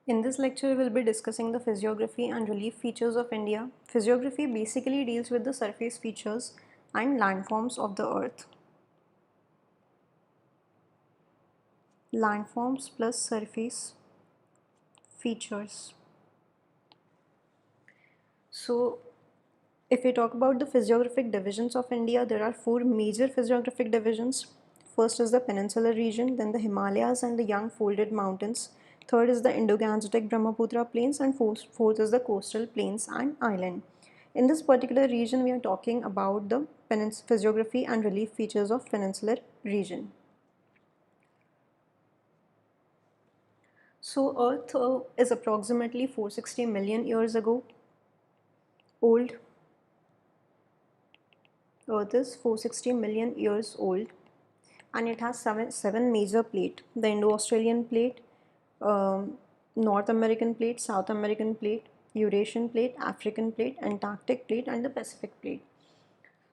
In this lecture, we will be discussing the physiography and relief features of India. Physiography basically deals with the surface features and landforms of the earth. Landforms plus surface features. So, if we talk about the physiographic divisions of India, there are four major physiographic divisions. First is the peninsular region, then the Himalayas and the young folded mountains. Third is the Indo-Gangetic Brahmaputra plains, and fourth is the coastal plains and island. In this particular region, we are talking about the physiography and relief features of peninsular region. So Earth is approximately 460 million years ago old. Earth is 460 million years old, and it has seven major plates: the Indo-Australian plate, North American plate, South American plate, Eurasian plate, African plate, Antarctic plate, and the Pacific plate.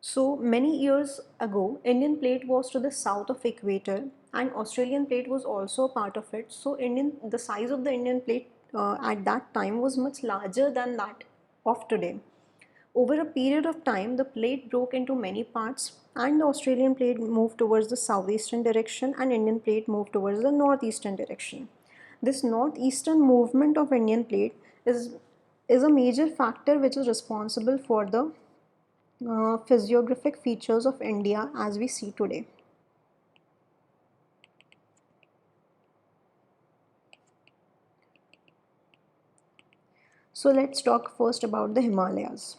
So many years ago, Indian plate was to the south of equator, and Australian plate was also a part of it. So the size of the Indian plate at that time was much larger than that of today. Over a period of time, the plate broke into many parts, and the Australian plate moved towards the southeastern direction and Indian plate moved towards the northeastern direction. This northeastern movement of Indian plate is a major factor which is responsible for the physiographic features of India as we see today. So let's talk first about the Himalayas.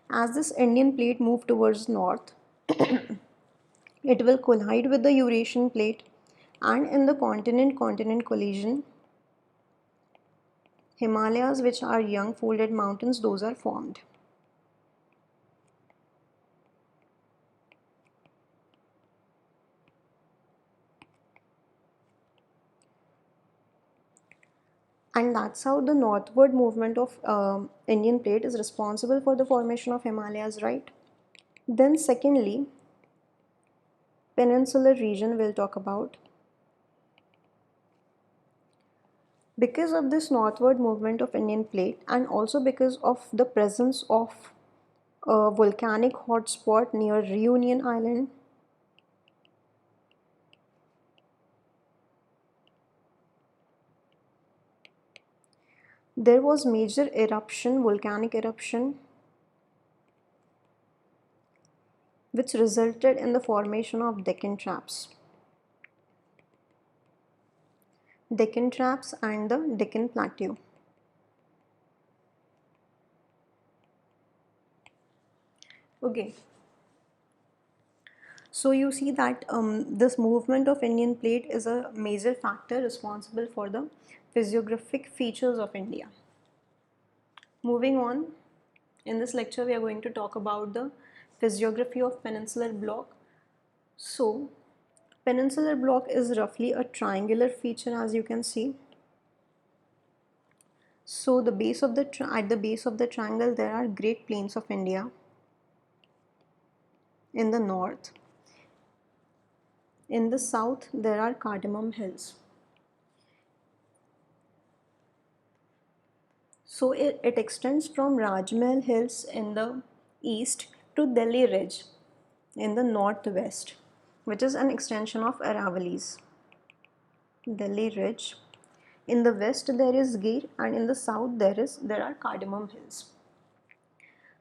As this Indian plate moved towards north, it will collide with the Eurasian plate, and in the continent-continent collision, Himalayas, which are young folded mountains, those are formed. And that's how the northward movement of Indian plate is responsible for the formation of Himalayas, right? Then secondly, peninsular region we'll talk about. Because of this northward movement of Indian plate, and also because of the presence of a volcanic hotspot near Reunion Island, there was major eruption, volcanic eruption, which resulted in the formation of Deccan Traps. Deccan Traps and the Deccan Plateau. Okay, so you see that this movement of Indian plate is a major factor responsible for the physiographic features of India. Moving on, in this lecture we are going to talk about the physiography of peninsular block. So, peninsular block is roughly a triangular feature, as you can see. So, at the base of the triangle there are Great Plains of India in the north. In the south there are Cardamom Hills. So it extends from Rajmahal Hills in the east to Delhi Ridge in the northwest, which is an extension of Aravallis. Delhi Ridge. In the west there is Gir, and in the south there are Cardamom Hills.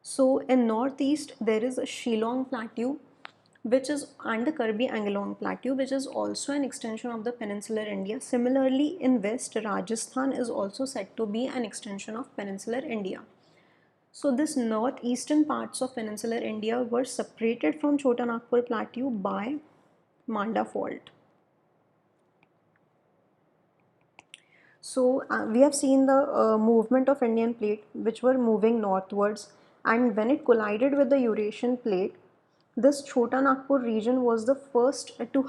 So in northeast there is a Shillong Plateau, which is, and the Karbi Anglong Plateau, which is also an extension of the peninsular India. Similarly, in west, Rajasthan is also said to be an extension of peninsular India. So this northeastern parts of peninsular India were separated from Chota Nagpur Plateau by Manda Fault. So we have seen the movement of Indian plate, which were moving northwards, and when it collided with the Eurasian plate, this Chota Nagpur region was the first to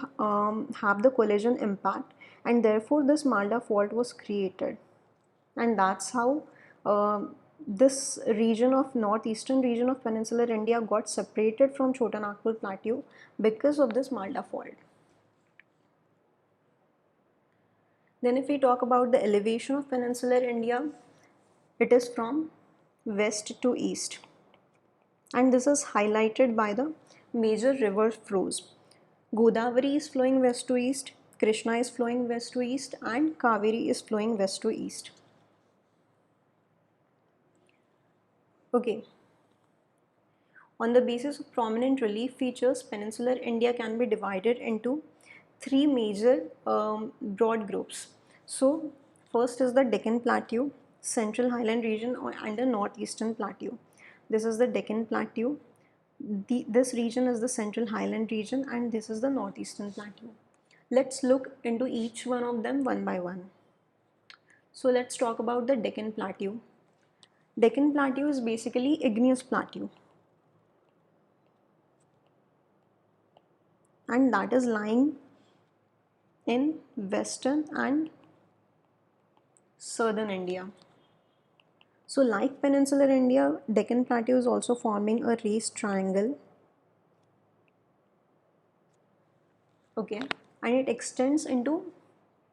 have the collision impact, and therefore this Malda fault was created, and that's how this region of northeastern region of peninsular India got separated from Chota Nagpur Plateau because of this Malda fault. Then if we talk about the elevation of peninsular India, it is from west to east, and this is highlighted by the major river flows. Godavari is flowing west to east, Krishna is flowing west to east, and Kaveri is flowing west to east. Okay. On the basis of prominent relief features, peninsular India can be divided into three major broad groups. So, first is the Deccan Plateau, Central Highland region, and the Northeastern Plateau. This is the Deccan Plateau. This region is the Central Highland region, and this is the Northeastern Plateau. Let's look into each one of them one by one. So, let's talk about the Deccan Plateau. Deccan Plateau is basically igneous plateau, and that is lying in western and southern India. So like peninsular India, Deccan Plateau is also forming a raised triangle. Okay, and it extends into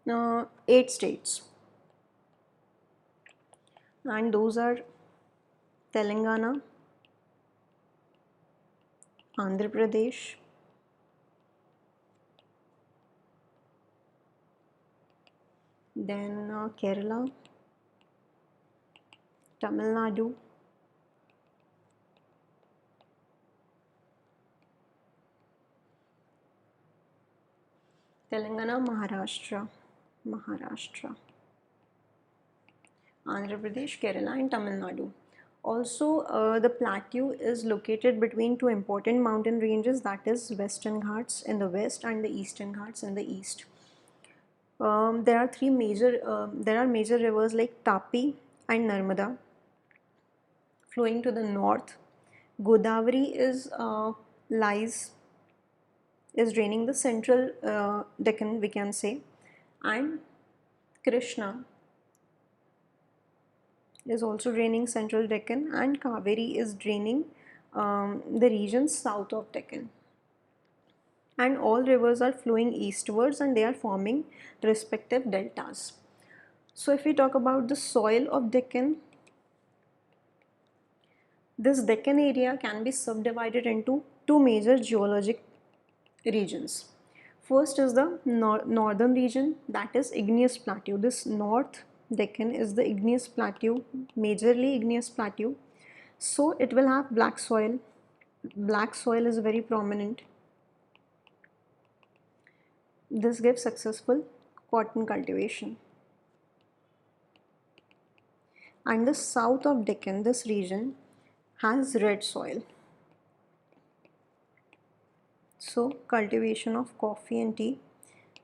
8 states, and those are Telangana, Andhra Pradesh, then Kerala, Tamil Nadu, Telangana, Maharashtra, Andhra Pradesh, Kerala, and Tamil Nadu. Also, the plateau is located between two important mountain ranges, that is Western Ghats in the west and the Eastern Ghats in the east. There are major rivers like Tapi and Narmada flowing to the north. Godavari is draining the central Deccan, we can say, and Krishna is also draining central Deccan, and Kaveri is draining the region south of Deccan. And all rivers are flowing eastwards and they are forming respective deltas. So if we talk about the soil of Deccan, this Deccan area can be subdivided into two major geologic regions. First is the northern region, that is igneous plateau. This North Deccan is the igneous plateau, majorly igneous plateau. So it will have black soil. Black soil is very prominent. This gives successful cotton cultivation. And the south of Deccan, this region has red soil. So cultivation of coffee and tea,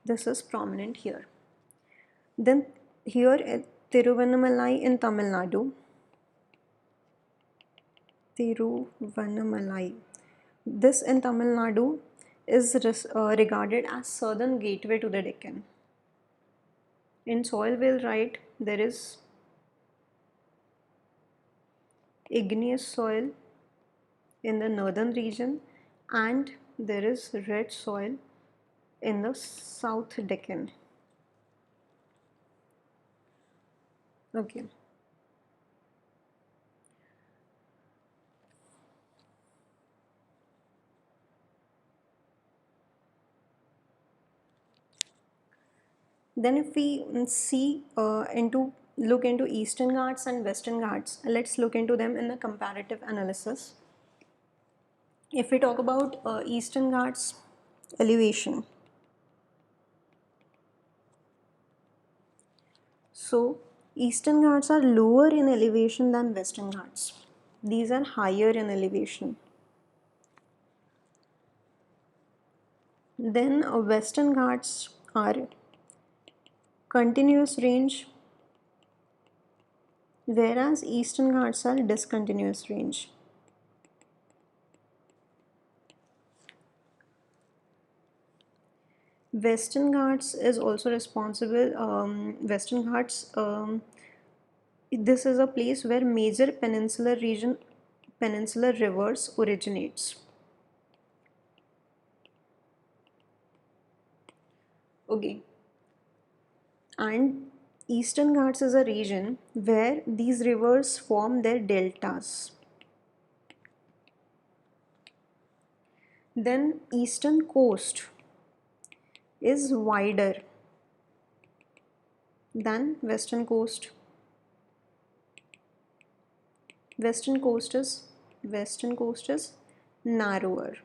this is prominent here. Then here at Tiruvannamalai in Tamil Nadu, this in Tamil Nadu is regarded as southern gateway to the Deccan. In soil we'll write there is igneous soil in the northern region and there is red soil in the South Deccan. Okay. Then if we look into Eastern Ghats and Western Ghats, let's look into them in a comparative analysis. If we talk about Eastern Ghats elevation, so Eastern Ghats are lower in elevation than Western Ghats. These are higher in elevation. Then Western Ghats are continuous range, whereas Eastern Ghats are discontinuous range. Western Ghats is also responsible. Western Ghats, this is a place where major peninsular rivers originates. Okay. And Eastern Ghats is a region where these rivers form their deltas. Then eastern coast is wider than western coast. Western coast is narrower.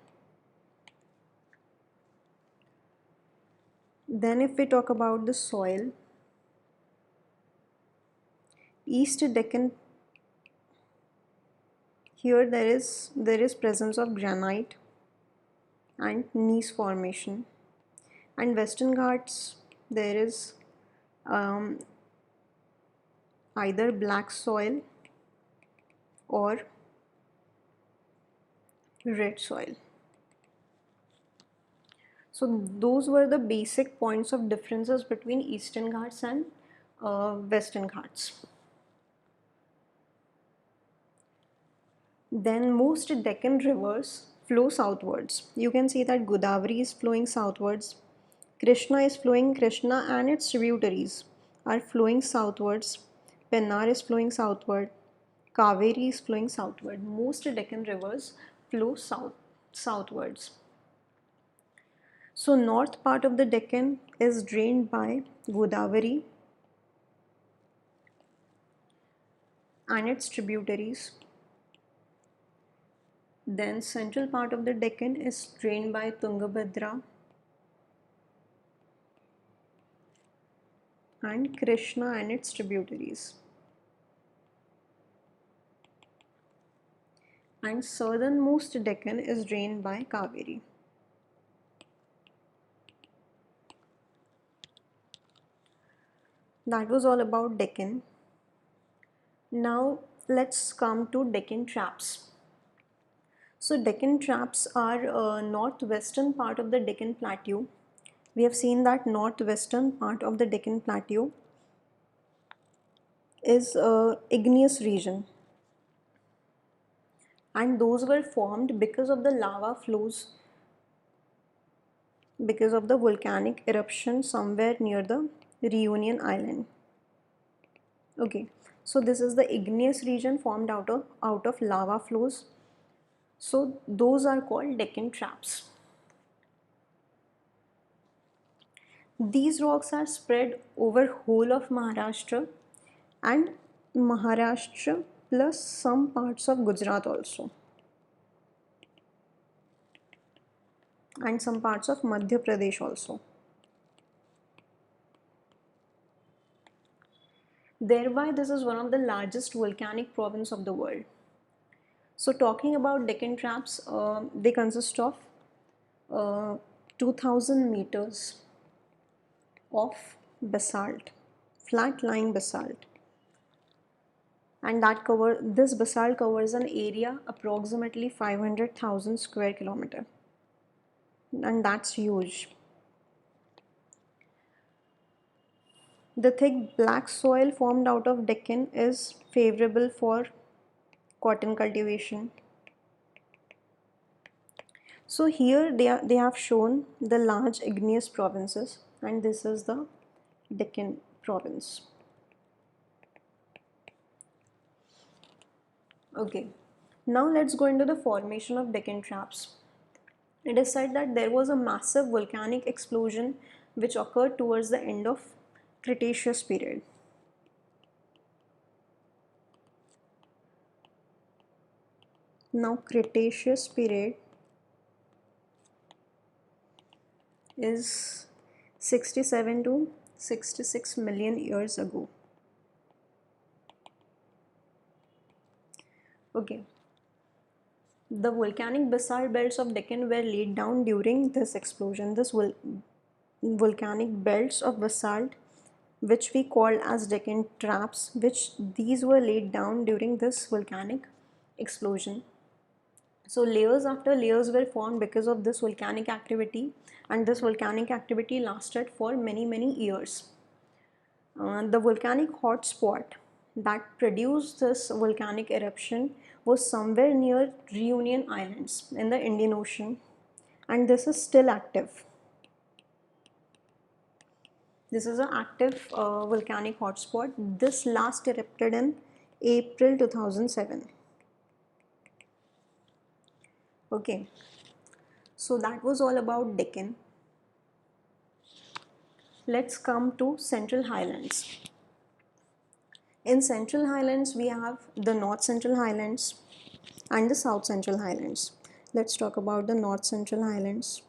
Then if we talk about the soil, East Deccan, here there is presence of granite and gneiss formation, and Western Ghats there is um, either black soil or red soil. So those were the basic points of differences between Eastern Ghats and Western Ghats. Then most Deccan rivers flow southwards. You can see that Godavari is flowing southwards, Krishna and its tributaries are flowing southwards, Pennar is flowing southward, Kaveri is flowing southward. Most Deccan rivers flow southwards. So north part of the Deccan is drained by Godavari and its tributaries. Then central part of the Deccan is drained by Tungabhadra and Krishna and its tributaries. And southernmost Deccan is drained by Kaveri. That was all about Deccan. Now let's come to Deccan traps. So Deccan traps are northwestern part of the Deccan Plateau. We have seen that northwestern part of the Deccan Plateau is a igneous region, and those were formed because of the lava flows, because of the volcanic eruption somewhere near the Reunion Island. Okay, so this is the igneous region formed out of lava flows. So those are called Deccan traps. These rocks are spread over whole of Maharashtra and Maharashtra plus some parts of Gujarat also, and some parts of Madhya Pradesh also. Thereby, this is one of the largest volcanic province of the world. So talking about Deccan traps, they consist of uh, 2000 meters of basalt, flat lying basalt, and this basalt covers an area approximately 500,000 square kilometer, and that's huge. The thick black soil formed out of Deccan is favorable for cotton cultivation. So here they have shown the large igneous provinces, and this is the Deccan province. Okay, now let's go into the formation of Deccan traps. It is said that there was a massive volcanic explosion which occurred towards the end of Cretaceous period. Now Cretaceous period is 67 to 66 million years ago. Okay. The volcanic basalt belts of Deccan were laid down during this explosion. Volcanic belts of basalt, which we called as Deccan traps, these were laid down during this volcanic explosion. So layers after layers were formed because of this volcanic activity, and this volcanic activity lasted for many years. The volcanic hotspot that produced this volcanic eruption was somewhere near Reunion Islands in the Indian Ocean, and this is still active. This is an active volcanic hotspot. This last erupted in April 2007. Okay, so that was all about Deccan. Let's come to Central Highlands. In Central Highlands, we have the North Central Highlands and the South Central Highlands. Let's talk about the North Central Highlands.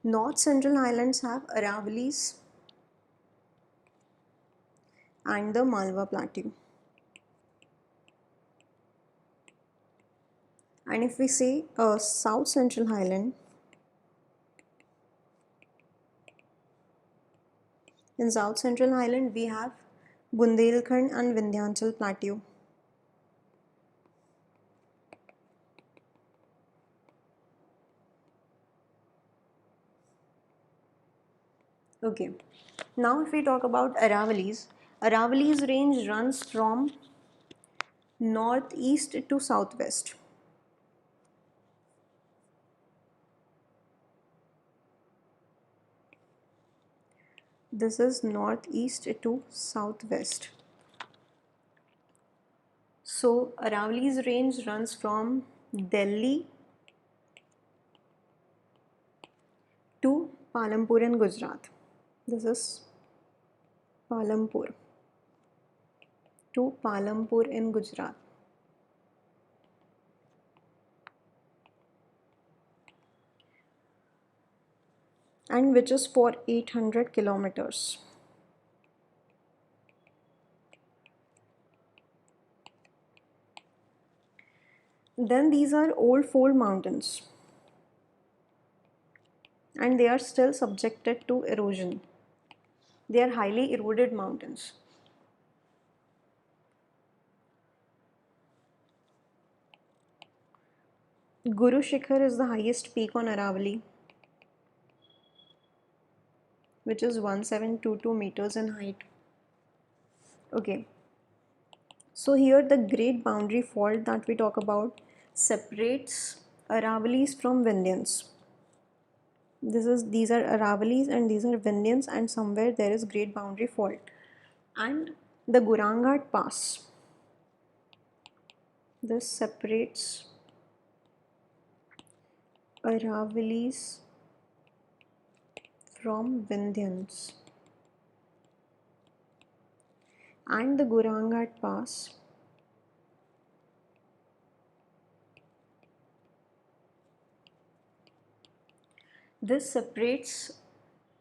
North Central Highlands have Aravallis and the Malwa Plateau. And if we say South Central Highland, in South Central Highland we have Bundelkhand and Vindhyachal Plateau. Okay, now if we talk about Aravallis, Aravallis range runs from northeast to southwest. This is northeast to southwest. So Aravalli's range runs from Delhi to Palampur in Gujarat. This is Palampur to Palampur in Gujarat. And which is for 800 kilometers. Then these are old fold mountains and they are still subjected to erosion. They are highly eroded mountains. Guru Shikhar is the highest peak on Aravalli, which is 1722 meters in height. Okay, so here the great boundary fault that we talk about separates Aravallis from Vindhyans. These are Aravallis and these are Vindhyans, and somewhere there is great boundary fault. And the Guranghat Pass, this separates Aravallis from Vindhyans. And the Guranghat Pass this separates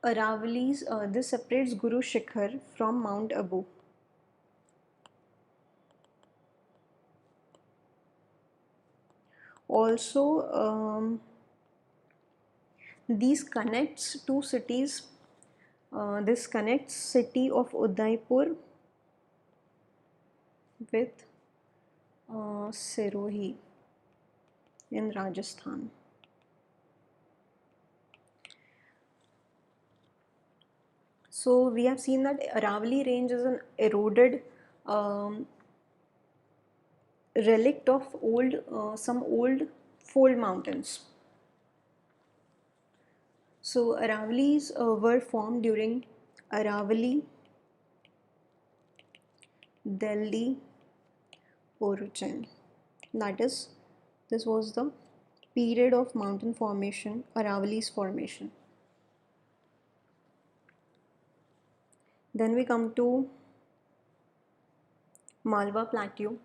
this separates Guru Shikhar from Mount Abu. Also, these connects two cities. This connects city of Udaipur with Sirohi in Rajasthan. So we have seen that Aravalli range is an eroded relict of some old fold mountains. So Aravallis were formed during Aravalli Delhi Orogen. That is, this was the period of mountain formation, Aravalli's formation. Then we come to Malwa Plateau.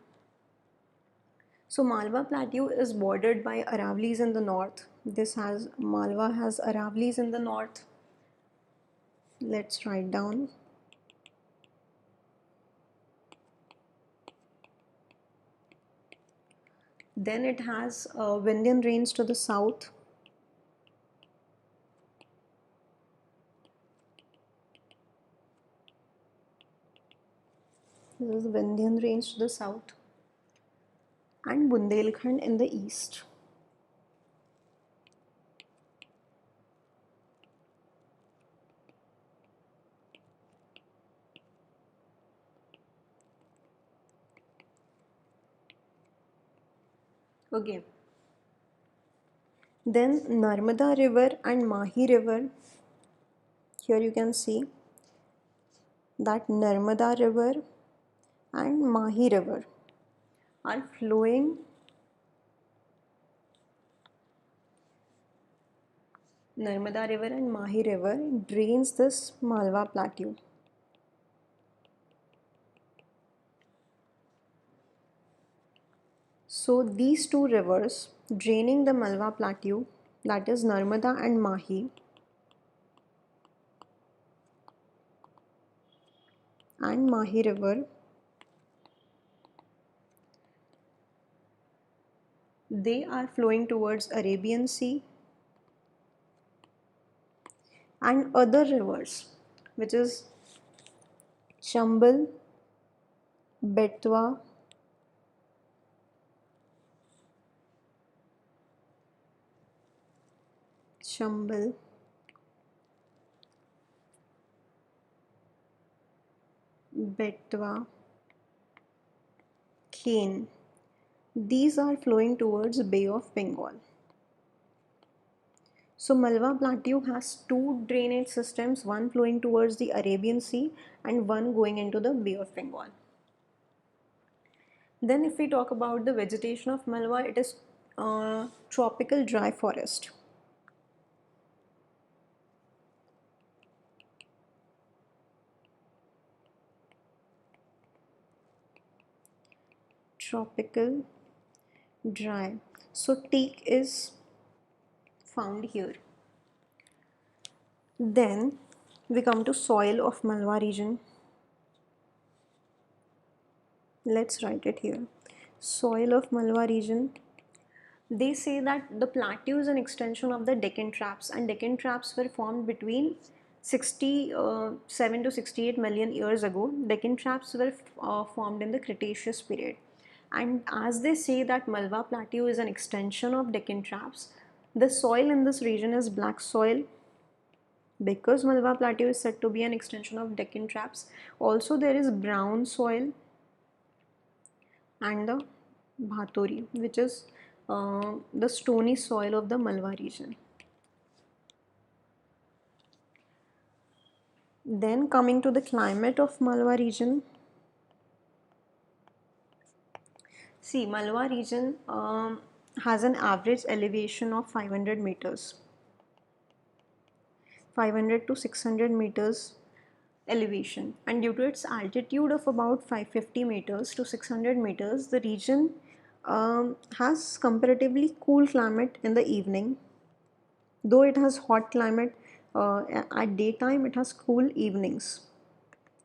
So Malwa Plateau is bordered by Aravallis in the north. Malwa has Aravallis in the north. Let's write down. Then it has Vindhyan Range to the south. This is Vindhyan Range to the south. And Bundelkhand in the east. Okay. Then Narmada river and Mahi river, here you can see that Narmada river and Mahi river are flowing Narmada river and Mahi river drains this Malwa plateau. So these two rivers draining the Malwa plateau, that is Narmada and Mahi, and Mahi river, they are flowing towards Arabian Sea and other rivers, which is Chambal, Betwa, Chambal, Betwa, Kane. These are flowing towards Bay of Bengal. So Malwa Plateau has two drainage systems, one flowing towards the Arabian Sea and one going into the Bay of Bengal. Then if we talk about the vegetation of Malwa, it is tropical dry forest. Tropical dry. So teak is found here. Then we come to soil of Malwa region. Let's write it here. Soil of Malwa region. They say that the plateau is an extension of the Deccan Traps, and Deccan Traps were formed between 67 to 68 million years ago. Deccan Traps were formed in the Cretaceous period. And as they say that Malwa Plateau is an extension of Deccan Traps, the soil in this region is black soil because Malwa Plateau is said to be an extension of Deccan Traps. Also there is brown soil and the Bhatori, which is the stony soil of the Malwa region. Then coming to the climate of Malwa region. See, Malwa region has an average elevation of 500 meters. 500 to 600 meters elevation, and due to its altitude of about 550 meters to 600 meters, the region has comparatively cool climate in the evening. Though it has hot climate at daytime, it has cool evenings.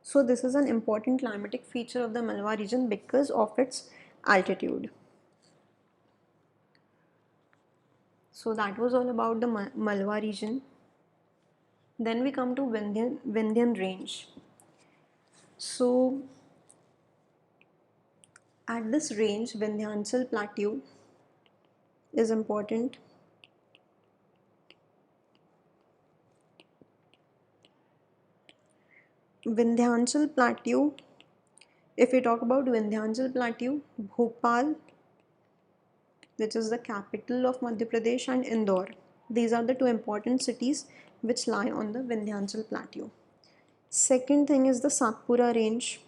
So this is an important climatic feature of the Malwa region because of its altitude. So that was all about the Malwa region. Then we come to Vindhyan range. So at this range, Vindhyanchal plateau is important. Vindhyanchal plateau, if we talk about Vindhyanchal plateau, Bhopal, which is the capital of Madhya Pradesh, and Indore, these are the two important cities which lie on the Vindhyanchal plateau. Second thing is the Satpura range.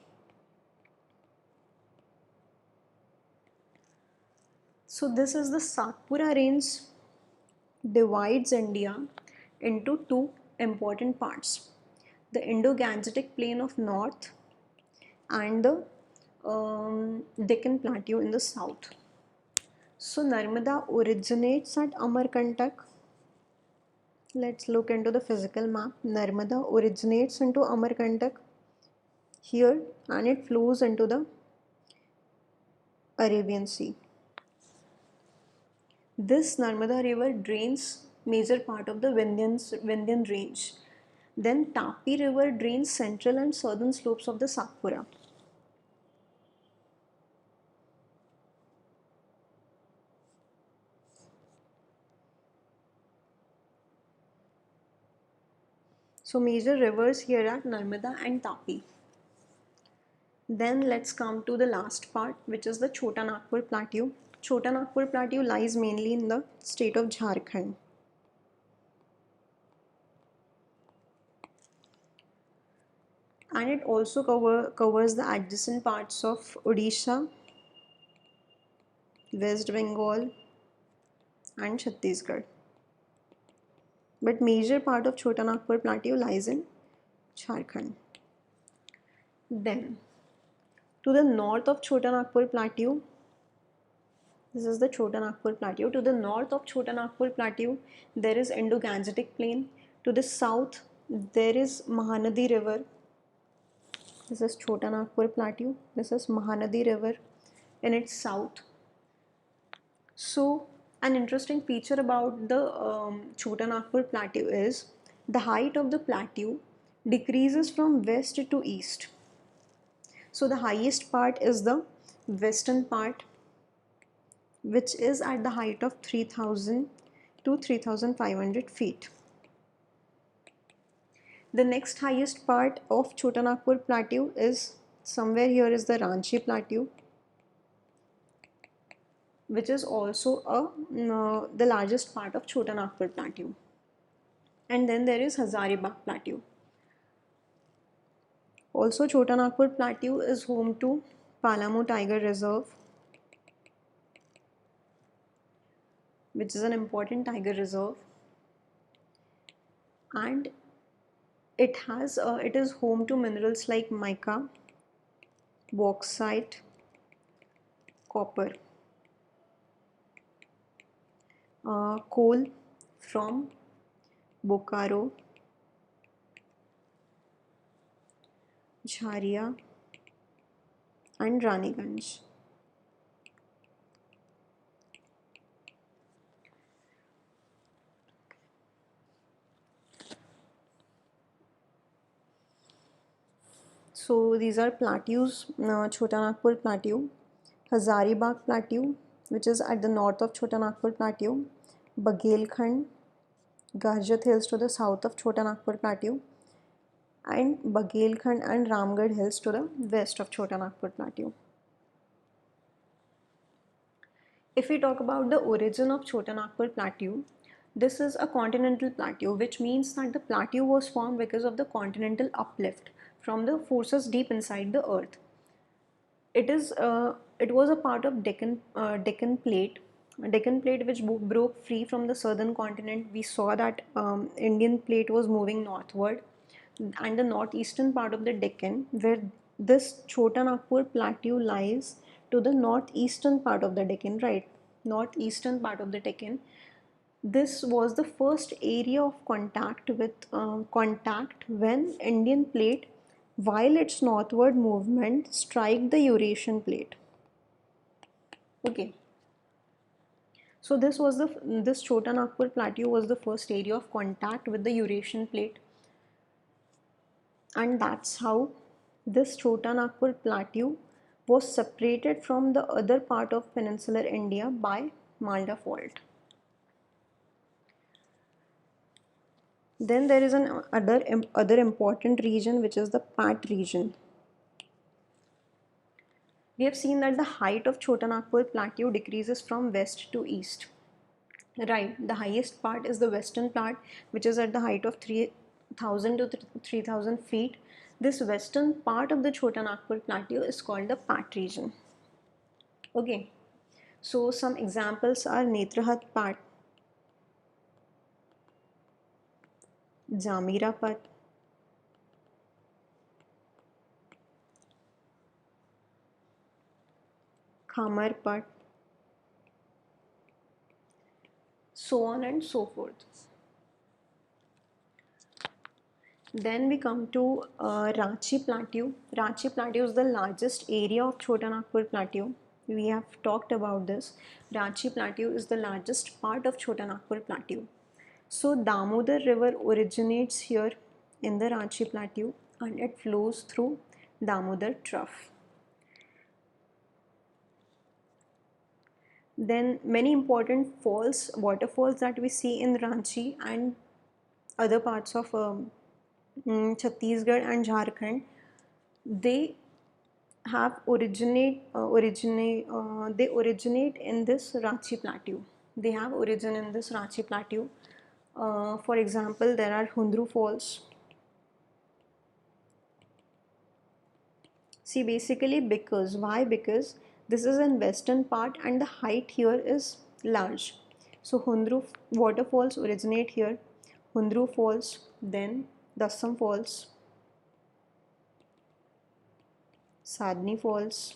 So this is the Satpura range, divides India into two important parts, the Indo-Gangetic plain of north and the Deccan plateau in the south. So Narmada originates at Amarkantak. Let's look into the physical map. Narmada originates into Amarkantak here and it flows into the Arabian Sea. This Narmada river drains major part of the Vindhyan range. Then Tapi river drains central and southern slopes of the Satpura. So major rivers here are Narmada and Tapi. Then let's come to the last part, which is the Chota Nagpur plateau. Chota Nagpur Plateau lies mainly in the state of Jharkhand. And it also covers the adjacent parts of Odisha, West Bengal and Chhattisgarh. But major part of Chota Nagpur Plateau lies in Jharkhand. Then, to the north of Chota Nagpur Plateau, this is the Chota Nagpur Plateau. To the north of Chota Nagpur Plateau, there is Indo-Gangetic Plain. To the south, there is Mahanadi River. This is Chota Nagpur Plateau. This is Mahanadi River in its south. So, an interesting feature about the Chota Nagpur Plateau is the height of the plateau decreases from west to east. So, the highest part is the western part, which is at the height of 3000 to 3500 feet. The next highest part of Chota Nagpur Plateau is somewhere here is the Ranchi Plateau, which is also the largest part of Chota Nagpur Plateau. And then there is Hazaribagh Plateau. Also, Chota Nagpur Plateau is home to Palamu Tiger Reserve, which is an important tiger reserve, and it is home to minerals like mica, bauxite, copper, coal from Bokaro, Jharia and Raniganj. So these are plateaus, Chota Nagpur Plateau, Hazaribagh Plateau, which is at the north of Chota Nagpur Plateau, Bagelkhand, Garjat Hills to the south of Chota Nagpur Plateau, and Bagelkhand and Ramgarh Hills to the west of Chota Nagpur Plateau. If we talk about the origin of Chota Nagpur Plateau, this is a continental plateau, which means that the plateau was formed because of the continental uplift from the forces deep inside the earth. It was a part of Deccan plate which broke free from the southern continent. We saw that Indian plate was moving northward, and the northeastern part of the Deccan, where this Chota Nagpur Plateau lies, to the northeastern part of the Deccan, right? Northeastern part of the Deccan. This was the first area of contact when Indian plate, while its northward movement, strike the Eurasian plate. Okay. So this Chota Nagpur Plateau was the first area of contact with the Eurasian plate, and that's how this Chota Nagpur Plateau was separated from the other part of peninsular India by Malda Fault. Then there is an other important region, which is the Pat region. We have seen that the height of Chota Nagpur Plateau decreases from west to east. Right, the highest part is the western part, which is at the height of 3000 to 3000 feet. This western part of the Chota Nagpur Plateau is called the Pat region. Okay, so some examples are Netrahat Pat, Jamira Pat, Khamar Pat, so on and so forth. Then we come to Ranchi Plateau. Ranchi Plateau is the largest area of Chota Nagpur Plateau. We have talked about this. Ranchi Plateau is the largest part of Chota Nagpur Plateau. So Damodar River originates here in the Ranchi Plateau and it flows through Damodar Trough. Then many important waterfalls that we see in Ranchi and other parts of Chhattisgarh and Jharkhand, they they originate in this Ranchi Plateau. They have origin in this Ranchi Plateau. For example, there are Hundru Falls. See, basically why? Because this is in western part and the height here is large. So Hundru waterfalls originate here. Hundru Falls, then Dassam Falls, Sadni Falls.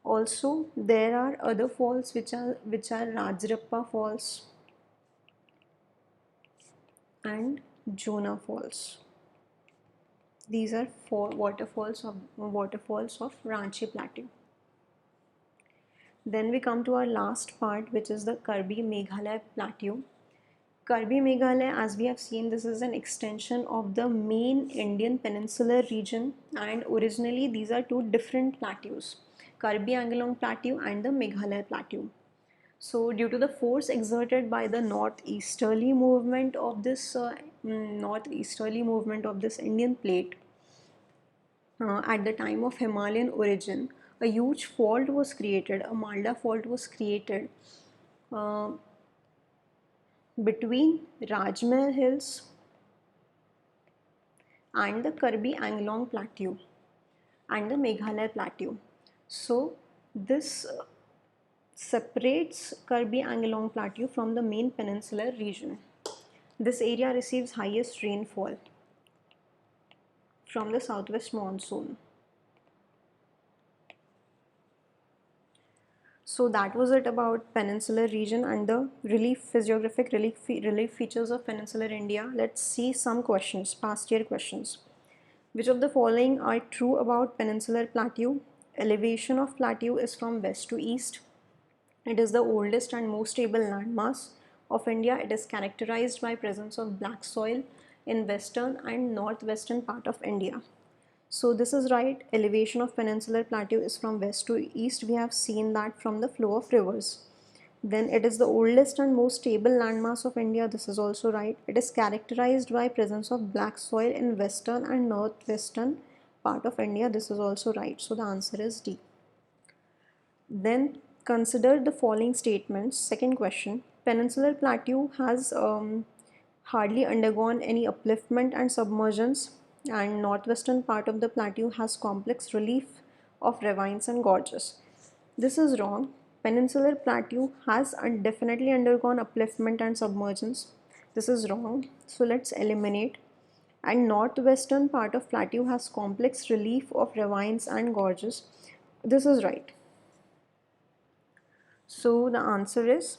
Also, there are other falls which are Rajrappa Falls and Jona Falls. These are four waterfalls of Ranchi Plateau. Then we come to our last part, which is the Karbi Meghalaya Plateau. Karbi Meghalaya, as we have seen, this is an extension of the main Indian peninsular region, and originally these are two different plateaus, Karbi Anglong Plateau and the Meghalaya Plateau. So due to the force exerted by the northeasterly movement of this Indian plate at the time of Himalayan origin, a huge fault was created, a Malda fault was created uh, between Rajmahal Hills and the Karbi Anglong Plateau and the Meghalaya Plateau. So this separates Karbi Anglong Plateau from the main peninsular region. This area receives highest rainfall from the southwest monsoon. So that was it about peninsular region and the physiographic relief features of peninsular India. Let's see some questions, past year questions. Which of the following are true about peninsular plateau? Elevation of plateau is from west to east. It is the oldest and most stable landmass of India. It is characterized by presence of black soil in western and northwestern part of India. So this is right. Elevation of peninsular plateau is from west to east. We have seen that from the flow of rivers. Then it is the oldest and most stable landmass of India. This is also right. It is characterized by presence of black soil in western and northwestern part of India. This is also right. So the answer is D. Then consider the following statements. Second question. Peninsular plateau has hardly undergone any upliftment and submergence, and northwestern part of the plateau has complex relief of ravines and gorges. This is wrong. Peninsular plateau has definitely undergone upliftment and submergence. This is wrong. So let's eliminate. And northwestern part of plateau has complex relief of ravines and gorges. This is right. So the answer is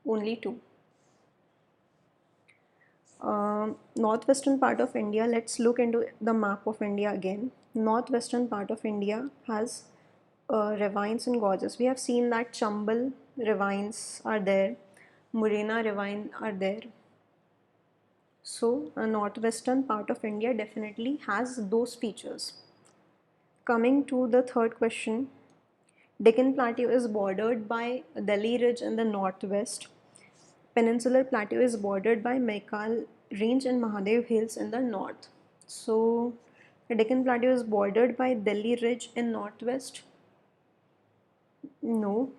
only 2. Northwestern part of India, let's look into the map of India again. Northwestern part of India has ravines and gorges. We have seen that Chambal ravines are there, Morena ravine are there. So northwestern part of India definitely has those features. Coming to the third question, Deccan Plateau is bordered by Delhi Ridge in the northwest. Peninsular Plateau is bordered by Maikal Range and Mahadev Hills in the north. So the Deccan Plateau is bordered by Delhi Ridge in northwest. No.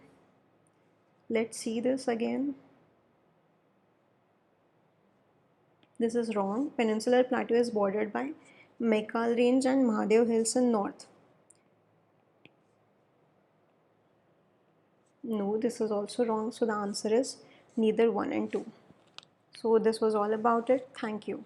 Let's see this again. This is wrong. Peninsular Plateau is bordered by Maikal Range and Mahadev Hills in north. No, this is also wrong. So the answer is neither 1 and 2. So this was all about it. Thank you.